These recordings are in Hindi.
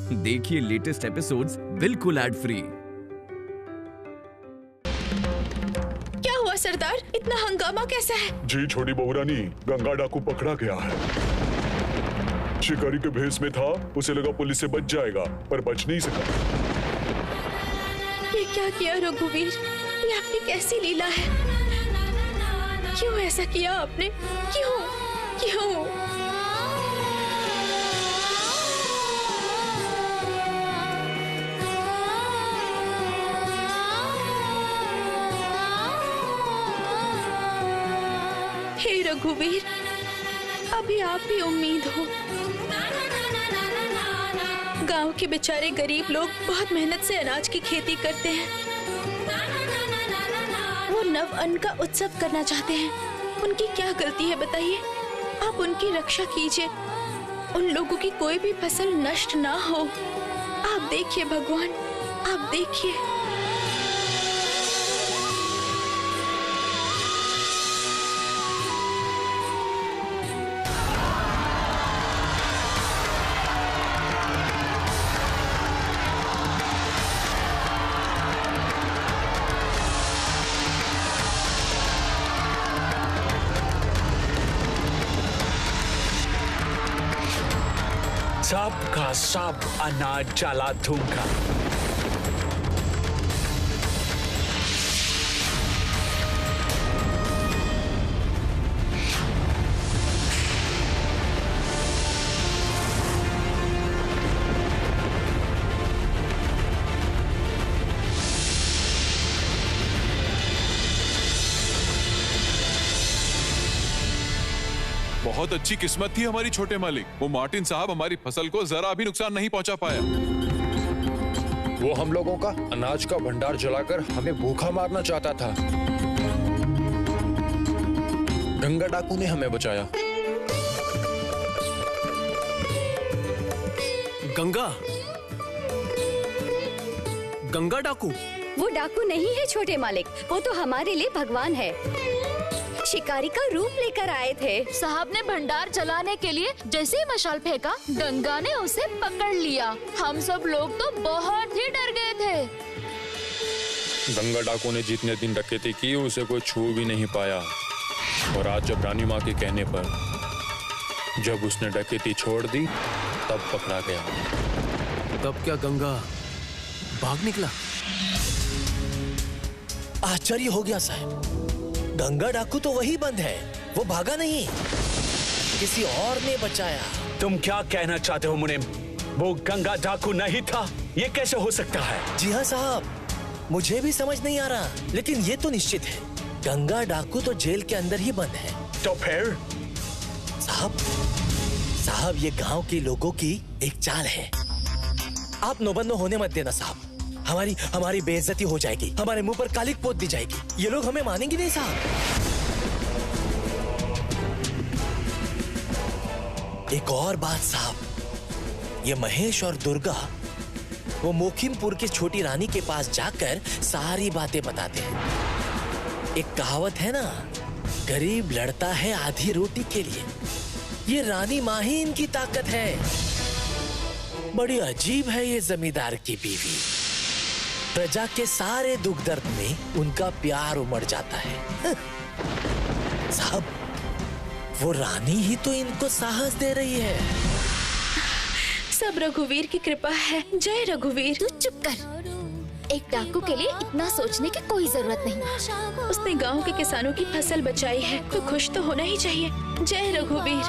देखिए लेटेस्ट एपिसोड्स बिल्कुल एड फ्री। क्या हुआ सरदार, इतना हंगामा कैसा है? जी छोटी बहू रानी, गंगा डाकू पकड़ा गया है। शिकारी के भेष में था, उसे लगा पुलिस से बच जाएगा, पर बच नहीं सका। ये क्या किया रघुवीर? ये आपकी कैसी लीला है? क्यों ऐसा किया आपने? क्यों क्यों? हे रघुवीर, अभी आप भी उम्मीद हो। गांव के बेचारे गरीब लोग बहुत मेहनत से अनाज की खेती करते हैं। वो नव अन्न का उत्सव करना चाहते हैं। उनकी क्या गलती है बताइए? आप उनकी रक्षा कीजिए, उन लोगों की कोई भी फसल नष्ट ना हो। आप देखिए भगवान, आप देखिए। सब का सब अनाज जला दूंगा। बहुत अच्छी किस्मत थी हमारी छोटे मालिक। वो मार्टिन साहब हमारी फसल को जरा भी नुकसान नहीं पहुंचा पाया। वो हम लोगों का अनाज का भंडार जलाकर हमें भूखा मारना चाहता था। गंगा डाकू ने हमें बचाया। गंगा डाकू? वो डाकू नहीं है छोटे मालिक, वो तो हमारे लिए भगवान है। शिकारी का रूप लेकर आए थे। साहब ने भंडार जलाने के लिए जैसे ही मशाल फेंका, गंगा ने उसे पकड़ लिया। हम सब लोग तो बहुत ही डर गए थे। गंगा डाकू ने जितने दिन डकैती की उसे कोई छू भी नहीं पाया। और आज जब रानी माँ के कहने पर जब उसने डकैती छोड़ दी, तब पकड़ा गया। तब क्या गंगा भाग निकला? आश्चर्य हो गया साहब, गंगा डाकू तो वही बंद है, वो भागा नहीं, किसी और ने बचाया। तुम क्या कहना चाहते हो मुनीम? वो गंगा डाकू नहीं था? ये कैसे हो सकता है? जी हाँ साहब, मुझे भी समझ नहीं आ रहा, लेकिन ये तो निश्चित है, गंगा डाकू तो जेल के अंदर ही बंद है। तो फिर? साहब ये गांव के लोगों की एक चाल है। आप नौबंदो होने मत देना साहब, हमारी बेइज्जती हो जाएगी, हमारे मुंह पर कालिक पोत दी जाएगी। ये लोग हमें मानेंगे नहीं साहब। एक और बात साहब, ये महेश और दुर्गा वो मोखिमपुर की छोटी रानी के पास जाकर सारी बातें बताते हैं। एक कहावत है ना, गरीब लड़ता है आधी रोटी के लिए। ये रानी माँ ही इनकी ताकत है। बड़ी अजीब है ये जमींदार की बीवी। प्रजा के सारे दुख दर्द में उनका प्यार उमड़ जाता है। साहब वो रानी ही तो इनको साहस दे रही है। सब रघुवीर की कृपा है। जय रघुवीर। तू चुप कर। एक डाकू के लिए इतना सोचने की कोई जरूरत नहीं। उसने गांव के किसानों की फसल बचाई है तो खुश तो होना ही चाहिए। जय रघुवीर।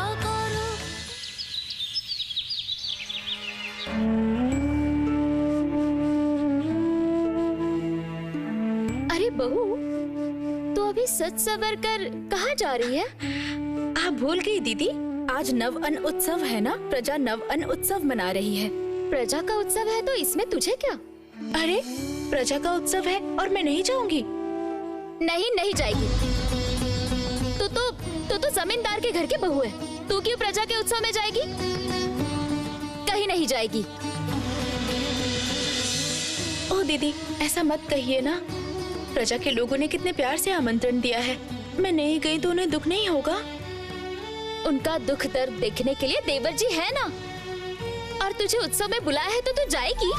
बहू, तो अभी सच सवर कर कहाँ जा रही है? आप भूल गई दीदी, आज नव अन्न उत्सव है ना। प्रजा नव अन्न उत्सव मना रही है। प्रजा का उत्सव है तो इसमें तुझे क्या? अरे प्रजा का उत्सव है और मैं नहीं जाऊंगी? नहीं जाएगी। तो जमींदार के घर की बहू है, तू क्यों प्रजा के उत्सव में जाएगी? कहीं नहीं जाएगी। ओ दीदी, ऐसा मत कहिए ना। प्रजा के लोगों ने कितने प्यार से आमंत्रण दिया है, मैं नहीं गई तो उन्हें दुख नहीं होगा? उनका दुख दर्द देखने के लिए देवर जी है ना। और तुझे उत्सव में बुलाया है तो तू जाएगी।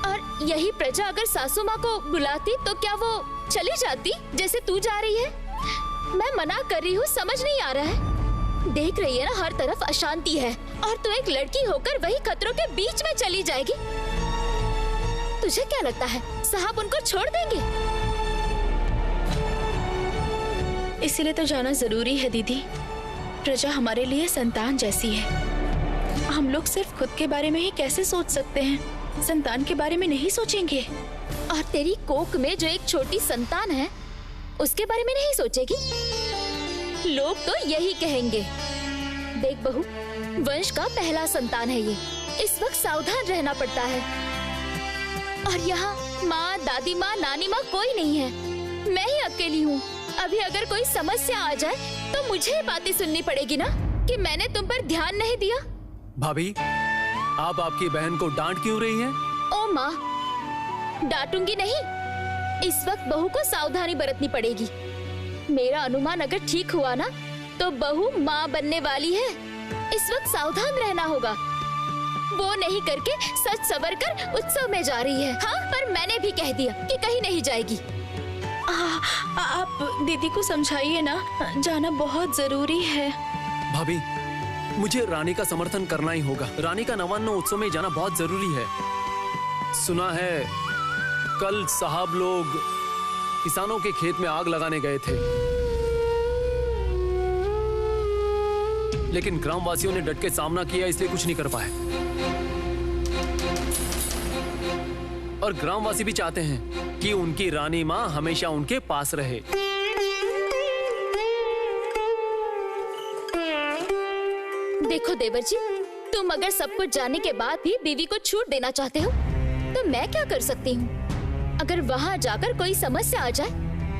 और यही प्रजा अगर सासू माँ को बुलाती तो क्या वो चली जाती जैसे तू जा रही है? मैं मना कर रही हूँ, समझ नहीं आ रहा है? देख रही है ना, हर तरफ अशांति है और तू एक लड़की होकर वही खतरों के बीच में चली जाएगी। तुझे क्या लगता है साहब उनको छोड़ देंगे? इसीलिए तो जाना जरूरी है दीदी। प्रजा हमारे लिए संतान जैसी है। हम लोग सिर्फ खुद के बारे में ही कैसे सोच सकते हैं, संतान के बारे में नहीं सोचेंगे। और तेरी कोख में जो एक छोटी संतान है उसके बारे में नहीं सोचेगी? लोग तो यही कहेंगे। देख बहू, वंश का पहला संतान है ये, इस वक्त सावधान रहना पड़ता है। और यहाँ माँ, दादी माँ, नानी माँ कोई नहीं है, मैं ही अकेली हूँ। अभी अगर कोई समस्या आ जाए तो मुझे ही बातें सुननी पड़ेगी ना कि मैंने तुम पर ध्यान नहीं दिया। भाभी, आप आपकी बहन को डांट क्यों रही हैं? ओ माँ, डांटूंगी नहीं। इस वक्त बहू को सावधानी बरतनी पड़ेगी। मेरा अनुमान अगर ठीक हुआ ना तो बहू माँ बनने वाली है। इस वक्त सावधान रहना होगा। वो नहीं करके सच सवर कर उत्सव में जा रही है। हाँ, पर मैंने भी कह दिया कि कहीं नहीं जाएगी। आप दीदी को समझाइए ना, जाना बहुत जरूरी है। भाभी, मुझे रानी का समर्थन करना ही होगा। रानी का नवान्न उत्सव में जाना बहुत जरूरी है। सुना है कल साहब लोग किसानों के खेत में आग लगाने गए थे, लेकिन ग्रामवासियों ने डट के सामना किया, इसलिए कुछ नहीं कर पाए। और ग्रामवासी भी चाहते हैं कि उनकी रानी माँ हमेशा उनके पास रहे। देखो देवर जी, तुम अगर सब कुछ जानने के बाद भी बीवी को छूट देना चाहते हो तो मैं क्या कर सकती हूँ? अगर वहाँ जाकर कोई समस्या आ जाए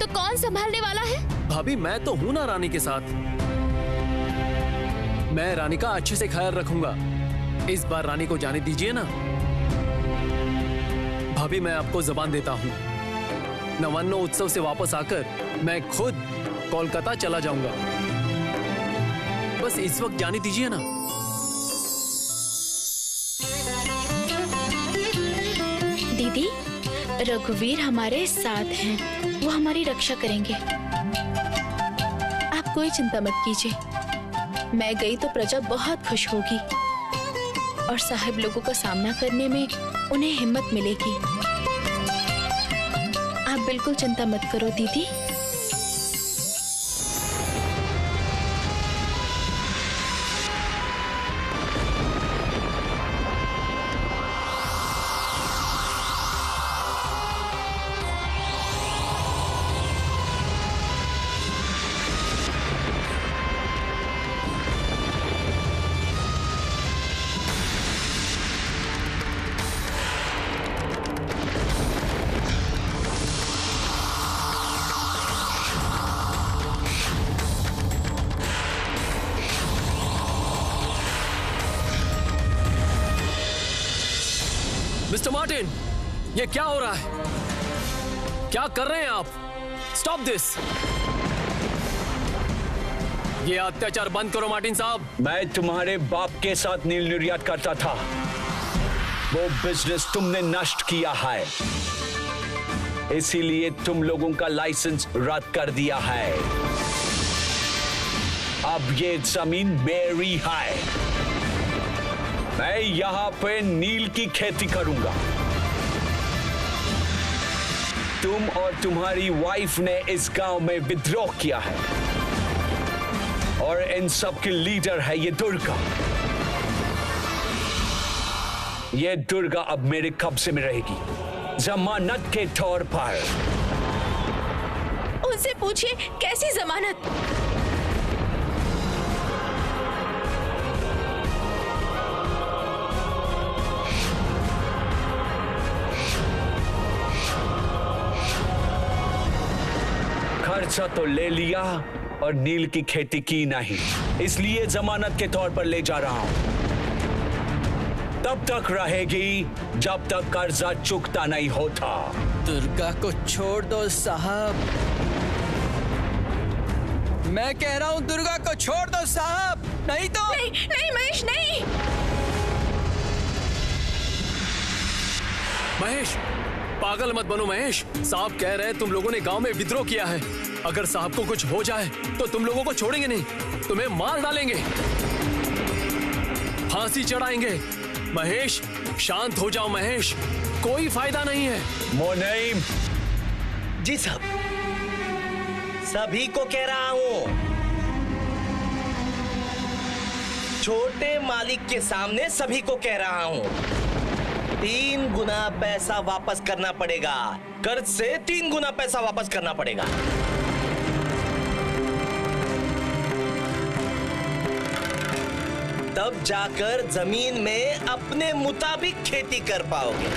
तो कौन संभालने वाला है? भाभी, मैं तो हूँ ना रानी के साथ। मैं रानी का अच्छे से ख्याल रखूंगा। इस बार रानी को जाने दीजिए ना। भाभी, मैं आपको जबान देता हूँ, नवान्न उत्सव से वापस आकर मैं खुद कोलकाता चला जाऊंगा। बस इस वक्त जाने दीजिए ना। दीदी, रघुवीर हमारे साथ हैं, वो हमारी रक्षा करेंगे। आप कोई चिंता मत कीजिए। मैं गई तो प्रजा बहुत खुश होगी और साहब लोगों का सामना करने में उन्हें हिम्मत मिलेगी। आप बिल्कुल चिंता मत करो दीदी। मिस्टर मार्टिन, ये क्या हो रहा है? क्या कर रहे हैं आप? Stop this! ये अत्याचार बंद करो मार्टिन साहब। मैं तुम्हारे बाप के साथ नील निर्यात करता था, वो बिजनेस तुमने नष्ट किया है, इसीलिए तुम लोगों का लाइसेंस रद्द कर दिया है। अब ये जमीन मेरी है। मैं यहाँ पे नील की खेती करूंगा। तुम और तुम्हारी वाइफ ने इस गांव में विद्रोह किया है और इन सब की लीडर है ये दुर्गा। ये दुर्गा अब मेरे कब्जे में रहेगी, जमानत के तौर पर। उनसे पूछिए कैसी जमानत? खर्चा तो ले लिया और नील की खेती की नहीं, इसलिए जमानत के तौर पर ले जा रहा हूं। तब तक रहेगी जब तक कर्जा चुकता नहीं होता। दुर्गा को छोड़ दो साहब। मैं कह रहा हूं दुर्गा को छोड़ दो साहब, नहीं तो नहीं, नहीं महेश, नहीं। महेश, पागल मत बनो महेश। साहब कह रहे हैं तुम लोगों ने गांव में विद्रोह किया है। अगर साहब को कुछ हो जाए तो तुम लोगों को छोड़ेंगे नहीं, तुम्हें मार डालेंगे, फांसी चढ़ाएंगे। महेश, शांत हो जाओ महेश, कोई फायदा नहीं है। मुनीम। जी साहब, सभी को कह रहा हूं, छोटे मालिक के सामने सभी को कह रहा हूं, 3 गुना पैसा वापस करना पड़ेगा। कर्ज से 3 गुना पैसा वापस करना पड़ेगा। तब जाकर जमीन में अपने मुताबिक खेती कर पाओगे।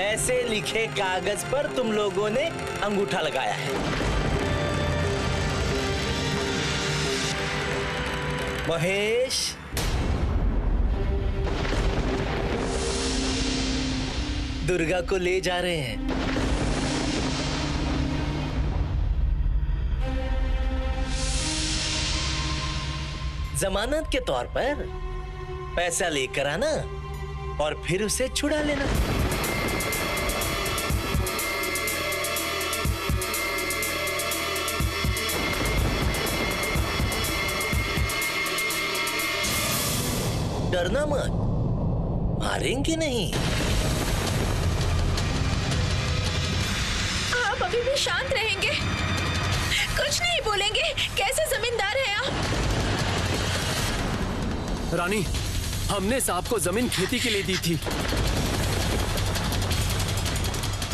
ऐसे लिखे कागज पर तुम लोगों ने अंगूठा लगाया है। महेश, दुर्गा को ले जा रहे हैं। जमानत के तौर पर पैसा लेकर आना और फिर उसे छुड़ा लेना। डरना मत, मारेंगे नहीं। आप अभी भी शांत रहेंगे, कुछ नहीं बोलेंगे? कैसे जमींदार हैं आप? रानी, हमने साहब को जमीन खेती के लिए दी थी।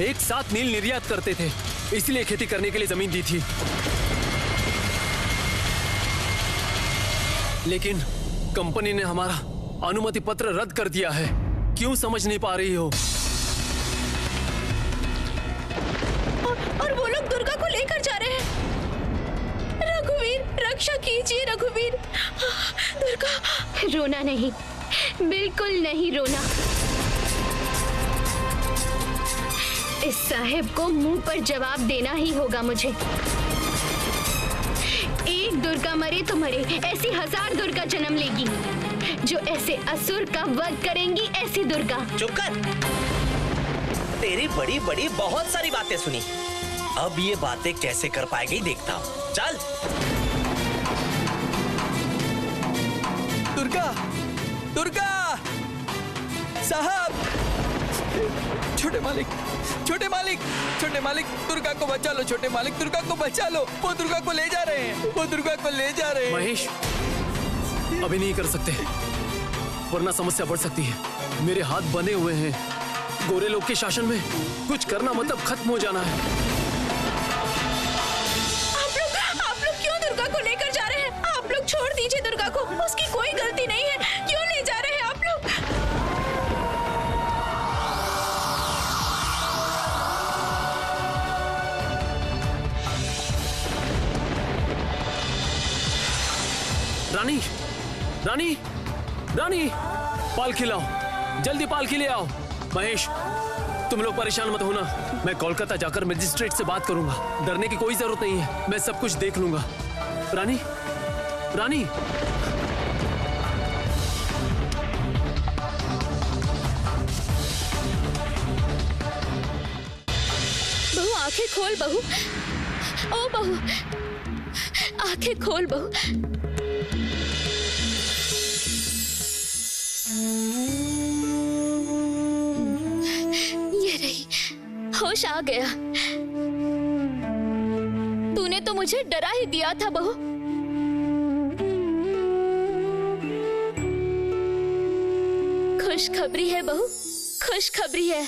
एक साथ नील निर्यात करते थे, इसलिए खेती करने के लिए जमीन दी थी। लेकिन कंपनी ने हमारा अनुमति पत्र रद्द कर दिया है। क्यों समझ नहीं पा रही हो? और वो लोग दुर्गा को लेकर जा रहे हैं। रघुवीर, रक्षा कीजिए रघुवीर। दुर्गा। रोना नहीं, बिल्कुल नहीं रोना। इस साहिब को मुंह पर जवाब देना ही होगा मुझे। एक दुर्गा मरे तो मरे, ऐसी 1000 दुर्गा जन्म लेगी जो ऐसे असुर का वध करेंगी। ऐसी दुर्गा। चुप कर। तेरी बड़ी बड़ी बहुत सारी बातें सुनी, अब ये बातें कैसे कर पाएगी देखता हूँ। चल। दुर्गा, दुर्गा साहब, छोटे मालिक, छोटे मालिक, छोटे मालिक, दुर्गा को बचा लो। छोटे मालिक, दुर्गा को बचा लो। वो दुर्गा को ले जा रहे हैं, वो दुर्गा को ले जा रहे हैं। महेश, अभी नहीं कर सकते, वरना समस्या बढ़ सकती है। मेरे हाथ बंधे हुए हैं। गोरे लोग के शासन में कुछ करना मतलब खत्म हो जाना है। आप लोग क्यों दुर्गा को लेकर जा रहे हैं? आप लोग छोड़ दीजिए दुर्गा को, उसकी कोई गलती नहीं है। क्यों ले जा रहे हैं आप लोग? रानी, रानी, रानी, पालकी लाओ, जल्दी पालकी ले आओ। महेश, तुम लोग परेशान मत होना, मैं कोलकाता जाकर मजिस्ट्रेट से बात करूंगा। डरने की कोई जरूरत नहीं है, मैं सब कुछ देख लूंगा। रानी, रानी, बहू आंखें खोल बहू। ओ बहू, आंखें खोल बहू। ये रही, होश आ गया। तूने तो मुझे डरा ही दिया था बहू। खुशखबरी है बहू, खुशखबरी है।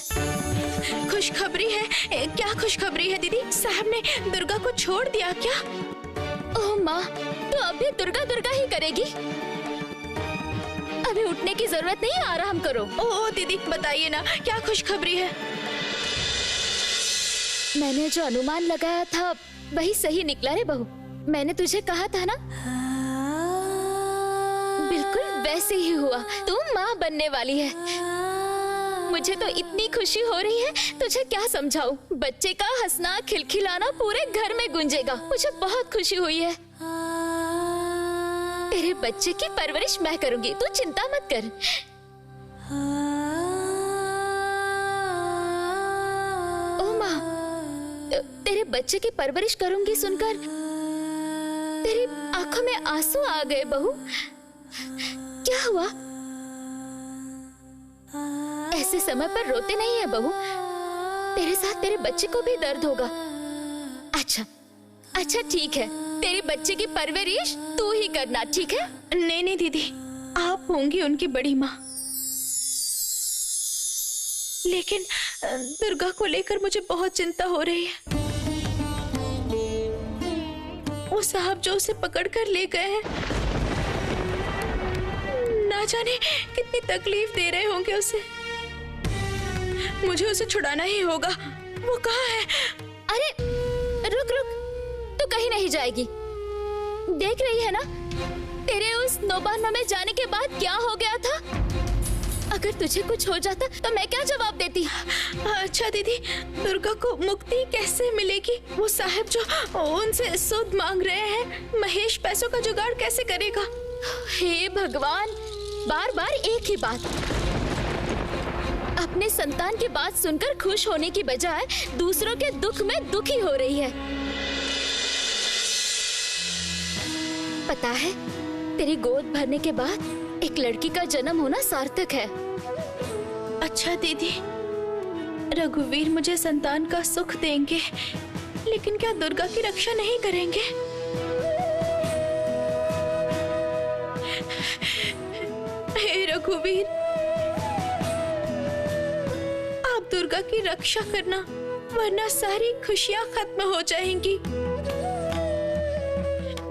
खुशखबरी है? क्या खुशखबरी है दीदी? साहब ने दुर्गा को छोड़ दिया क्या? ओह माँ, तो अब भी दुर्गा दुर्गा ही करेगी? अभी उठने की जरूरत नहीं, आराम करो। ओह दीदी, बताइए ना, क्या खुशखबरी है? मैंने जो अनुमान लगाया था वही सही निकला रे बहू। मैंने तुझे कहा था ना, बिल्कुल वैसे ही हुआ। तू माँ बनने वाली है। मुझे तो इतनी खुशी हो रही है, तुझे क्या समझाऊं। बच्चे का हंसना खिलखिलाना पूरे घर में गूंजेगा। मुझे बहुत खुशी हुई है। तेरे बच्चे की परवरिश मैं करूंगी, तू चिंता मत कर। ओ माँ, तेरे बच्चे की परवरिश करूंगी सुनकर तेरी आंखों में आंसू आ गए बहू। क्या हुआ? ऐसे समय पर रोते नहीं है बहू, तेरे साथ तेरे बच्चे को भी दर्द होगा। अच्छा अच्छा ठीक है, तेरे बच्चे की परवरिश तू ही करना, ठीक है? नहीं नहीं दीदी, आप होंगी उनकी बड़ी माँ, लेकिन दुर्गा को लेकर मुझे बहुत चिंता हो रही है। वो साहब जो उसे पकड़ कर ले गए हैं, ना जाने कितनी तकलीफ दे रहे होंगे उसे। मुझे उसे छुड़ाना ही होगा। वो कहाँ है? अरे रुक रुक, तू कहीं नहीं जाएगी। देख रही है ना तेरे उस नौबाना में जाने के बाद क्या हो गया था। अगर तुझे कुछ हो जाता तो मैं क्या जवाब देती? अच्छा दीदी, दुर्गा को मुक्ति कैसे मिलेगी? वो साहब जो उनसे सूद मांग रहे हैं, महेश पैसों का जुगाड़ कैसे करेगा? हे भगवान, बार बार एक ही बात। अपने संतान की बात सुनकर खुश होने की बजाय दूसरों के दुख में दुखी हो रही है। पता है, तेरी गोद भरने के बाद एक लड़की का जन्म होना सार्थक है। अच्छा दीदी, रघुवीर मुझे संतान का सुख देंगे, लेकिन क्या दुर्गा की रक्षा नहीं करेंगे? हे रघुवीर, आप दुर्गा की रक्षा करना, वरना सारी खुशियां खत्म हो जाएंगी।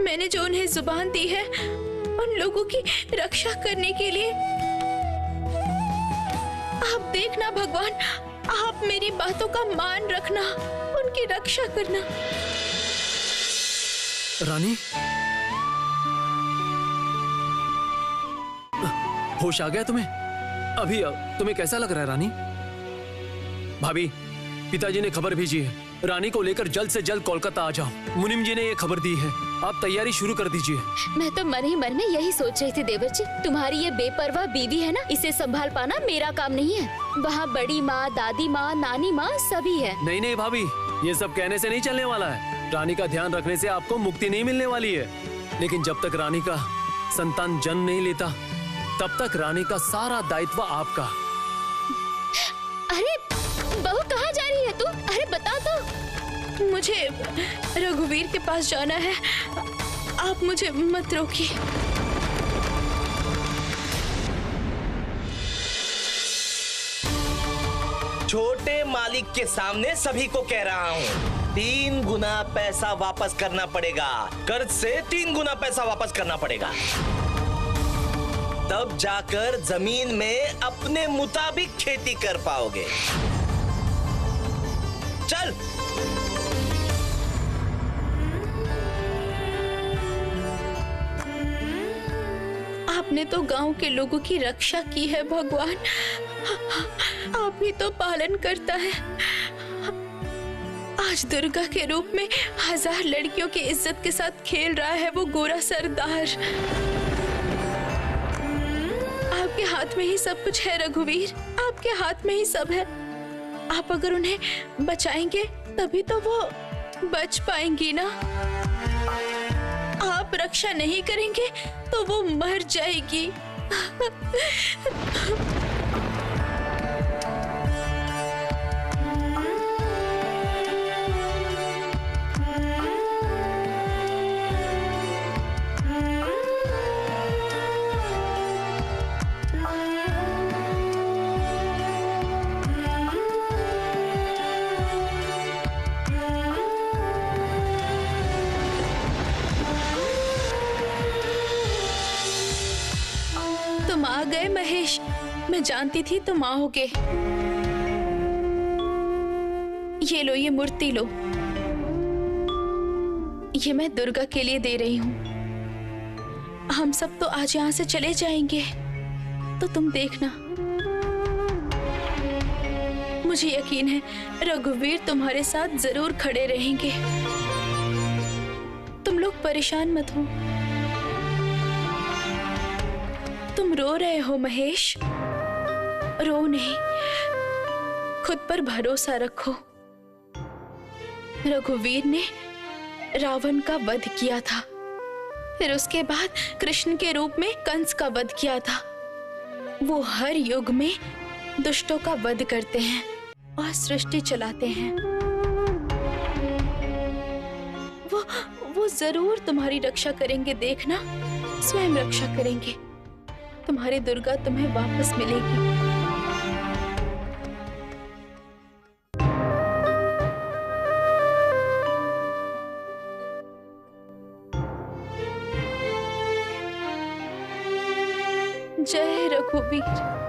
मैंने जो उन्हें जुबान दी है उन लोगों की रक्षा करने के लिए, आप देखना भगवान, आप मेरी बातों का मान रखना, उनकी रक्षा करना। रानी, होश आ गया तुम्हें? अभी तुम्हें कैसा लग रहा है रानी? भाभी, पिताजी ने खबर भेजी है, रानी को लेकर जल्द से जल्द कोलकाता आ जाओ। मुनिम जी ने ये खबर दी है, आप तैयारी शुरू कर दीजिए। मैं तो मन ही मन में यही सोच रही थी देवर जी, तुम्हारी ये बेपरवाह बीवी है ना, इसे संभाल पाना मेरा काम नहीं है। वहाँ बड़ी माँ, दादी माँ, नानी माँ सभी है। नहीं नहीं भाभी, ये सब कहने से नहीं चलने वाला है। रानी का ध्यान रखने से आपको मुक्ति नहीं मिलने वाली है, लेकिन जब तक रानी का संतान जन्म नहीं लेता तब तक रानी का सारा दायित्व आपका। अरे बहू, कहाँ जा रही है तू? अरे बता तो। मुझे रघुवीर के पास जाना है, आप मुझे मत रोकिए। छोटे मालिक के सामने सभी को कह रहा हूँ, 3 गुना पैसा वापस करना पड़ेगा। कर्ज से 3 गुना पैसा वापस करना पड़ेगा, तब जाकर जमीन में अपने मुताबिक खेती कर पाओगे। चल। आपने तो गांव के लोगों की रक्षा की है भगवान, आप ही तो पालन करता है। आज दुर्गा के रूप में 1000 लड़कियों की इज्जत के साथ खेल रहा है वो गोरा सरदार। आपके हाथ में ही सब कुछ है रघुवीर, आपके हाथ में ही सब है। आप अगर उन्हें बचाएंगे तभी तो वो बच पाएंगी ना। आप रक्षा नहीं करेंगे तो वो मर जाएगी। तुम आ गए महेश, मैं जानती थी तुम आओगे। ये लो, ये मूर्ति लो, ये मैं दुर्गा के लिए दे रही हूँ। हम सब तो आज यहाँ से चले जाएंगे, तो तुम देखना। मुझे यकीन है रघुवीर तुम्हारे साथ जरूर खड़े रहेंगे। तुम लोग परेशान मत हो। तुम रो रहे हो महेश। रो नहीं, खुद पर भरोसा रखो। रघुवीर ने रावण का वध किया था, फिर उसके बाद कृष्ण के रूप में कंस का वध किया था। वो हर युग में दुष्टों का वध करते हैं और सृष्टि चलाते हैं। वो जरूर तुम्हारी रक्षा करेंगे, देखना, स्वयं रक्षा करेंगे। तुम्हारी दुर्गा तुम्हें वापस मिलेगी। जय रघुवीर।